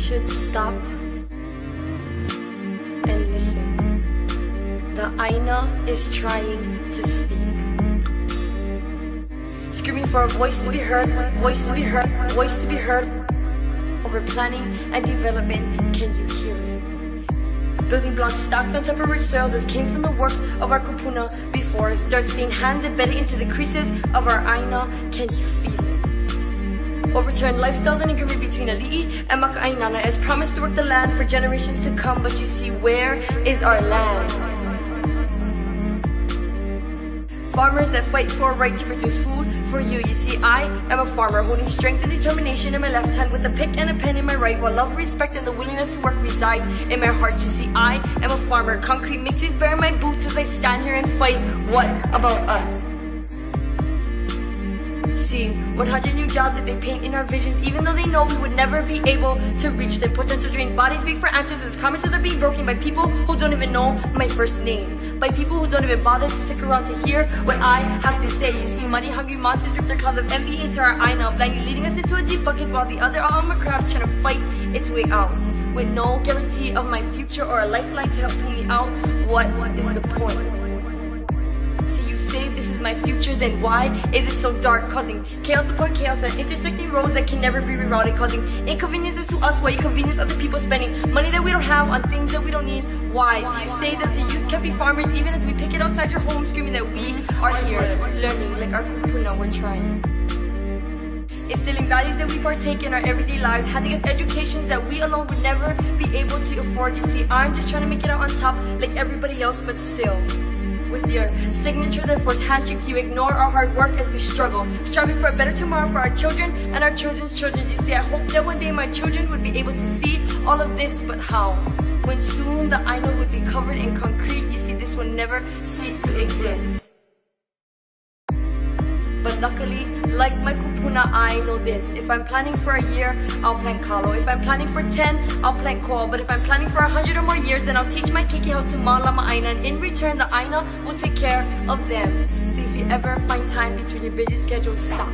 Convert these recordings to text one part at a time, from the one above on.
should stop and listen. The Aina is trying to speak, screaming for a voice to be heard, voice to be heard, voice to be heard. Over planning and development, can you hear it? Building blocks stacked on top of rich soil that came from the works of our kupuna before us. Dirt-stained hands embedded into the creases of our Aina, can you feel it? Overturned lifestyles and agreement between Ali'i and Maka'ainana as promised to work the land for generations to come. But you see, where is our land? Farmers that fight for a right to produce food for you. You see, I am a farmer holding strength and determination in my left hand with a pick and a pen in my right, while love, respect, and the willingness to work resides in my heart. You see, I am a farmer. Concrete mixes bare my boots as I stand here and fight. What about us? See, 100 new jobs that they paint in our visions, even though they know we would never be able to reach them. Potential drained bodies wait for answers as promises are being broken by people who don't even know my first name, by people who don't even bother to stick around to hear what I have to say. You see, money-hungry monsters rip their clouds of envy into our Aina, blindly leading us into a deep bucket, while the other arm of crabs trying to fight its way out, with no guarantee of my future or a lifeline to help pull me out. What is the point? Say this is my future, then why is it so dark, causing chaos upon chaos and intersecting roads that can never be rerouted, causing inconveniences to us while you convenience other people, spending money that we don't have on things that we don't need? Why do you say that the youth can be farmers even as we pick it outside your home, screaming that we are here learning like our kupuna, we're trying, instilling values that we partake in our everyday lives, handing us educations that we alone would never be able to afford? You see, I'm just trying to make it out on top like everybody else, but still, with your signatures and forced handshakes, you ignore our hard work as we struggle, striving for a better tomorrow for our children and our children's children. You see, I hope that one day my children would be able to see all of this, but how? When soon the Aina would be covered in concrete, you see, this will never cease to exist. But luckily, like my kupuna, I know this. If I'm planning for a year, I'll plant kalo. If I'm planning for 10, I'll plant koa. But if I'm planning for 100 or more years, then I'll teach my keiki how to malama Aina. And in return, the Aina will take care of them. So if you ever find time between your busy schedule, stop.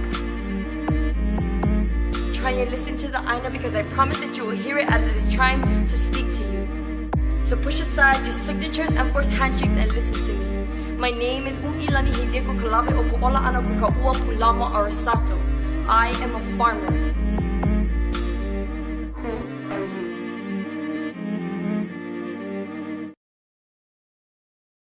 Try and listen to the Aina, because I promise that you will hear it as it is trying to speak to you. So push aside your signatures and forced handshakes and listen to me. My name is U'ilani Hideko Kalave o Ku'ola Ana Kuka'ua Pulamo Arasato. I am a farmer.